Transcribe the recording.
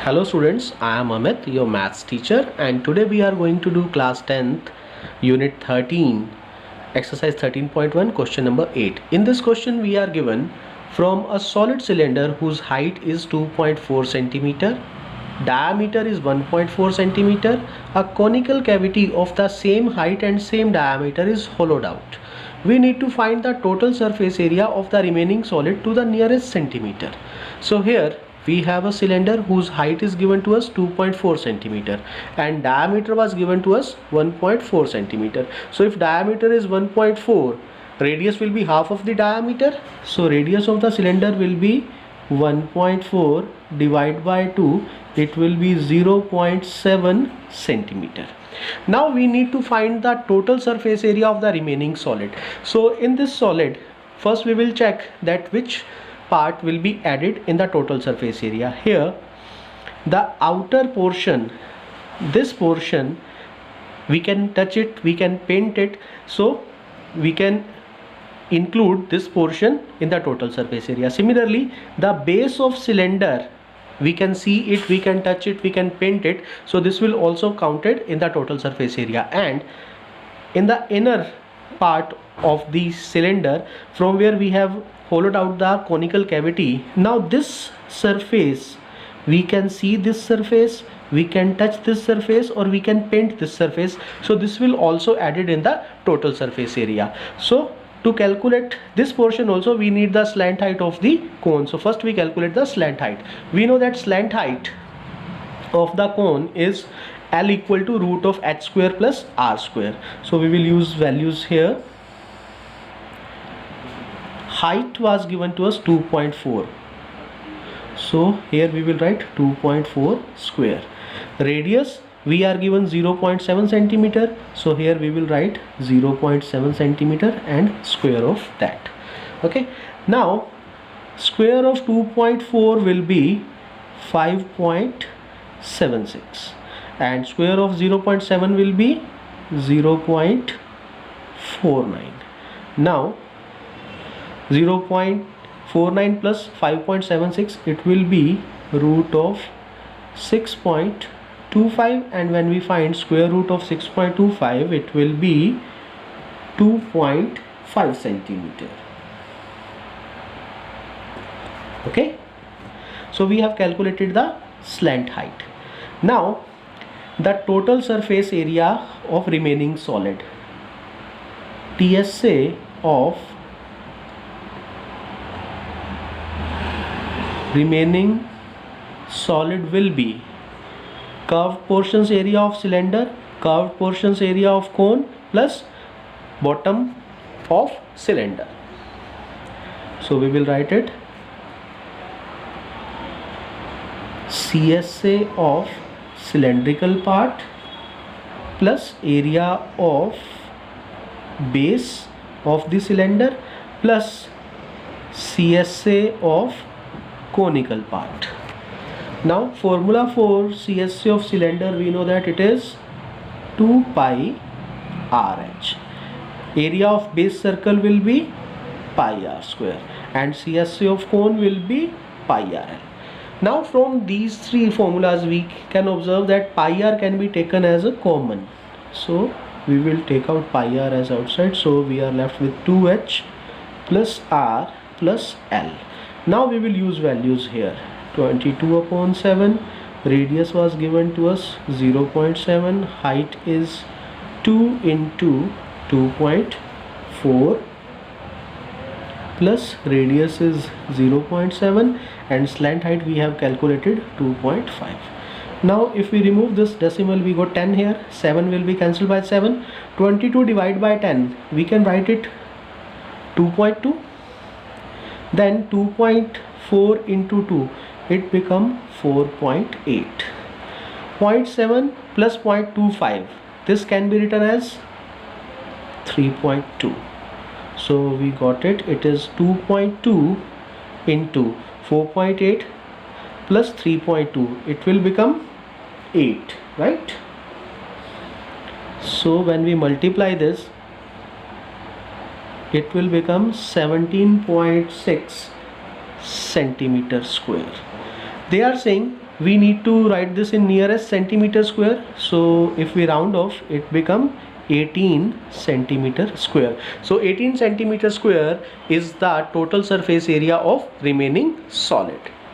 Hello students, I am Amit, your maths teacher, and today we are going to do class 10th unit 13 exercise 13.1 question number 8. In this question we are given from a solid cylinder whose height is 2.4 centimeter, diameter is 1.4 centimeter, a conical cavity of the same height and same diameter is hollowed out. We need to find the total surface area of the remaining solid to the nearest centimeter. So here we have a cylinder whose height is given to us 2.4 centimeter and diameter was given to us 1.4 centimeter. So if diameter is 1.4, radius will be half of the diameter. So radius of the cylinder will be 1.4 divided by 2, it will be 0.7 centimeter. Now we need to find the total surface area of the remaining solid. So in this solid, first we will check that which part will be added in the total surface area. Here the outer portion, this portion, we can touch it, we can paint it, so we can include this portion in the total surface area. Similarly, the base of cylinder, we can see it, we can touch it, we can paint it, so this will also counted in the total surface area. And in the inner part of the cylinder, from where we have hollowed out the conical cavity, now this surface, we can see this surface, we can touch this surface, or we can paint this surface, so this will also added in the total surface area. So to calculate this portion also, we need the slant height of the cone. So first we calculate the slant height. We know that slant height of the cone is L equal to root of h square plus r square. So we will use values here. Height was given to us 2.4. So here we will write 2.4 square. Radius we are given 0.7 centimeter. So here we will write 0.7 centimeter and square of that. Okay. Now square of 2.4 will be 5.76 and square of 0.7 will be 0.49. Now 0.49 plus 5.76, it will be root of 6.25, and when we find square root of 6.25, it will be 2.5 centimeter. Okay, so we have calculated the slant height. Now the total surface area of remaining solid, TSA of remaining solid will be curved portions area of cylinder, curved portions area of cone plus bottom of cylinder. So we will write it CSA of cylindrical part plus area of base of the cylinder plus CSA of conical part. Now formula for CSA of cylinder, we know that it is 2 pi RH. Area of base circle will be pi r square and CSA of cone will be pi RL. Now from these three formulas we can observe that pi r can be taken as a common. So we will take out pi r as outside, so we are left with 2h plus r plus L. Now we will use values here. 22/7, radius was given to us 0.7, height is 2 into 2.4 plus radius is 0.7 and slant height we have calculated 2.5. Now if we remove this decimal, we got 10 here, 7 will be cancelled by 7, 22 divided by 10, we can write it 2.2, then 2.4 into 2, it become 4.8. 0.7 plus 0.25, this can be written as 3.2. So we got it, it is 2.2 into 4.8 plus 3.2, it will become 8, right? So when we multiply this, it will become 17.6 centimeter square. They are saying we need to write this in nearest centimeter square. So if we round off, it become 18 centimeter square. So 18 centimeter square is the total surface area of remaining solid.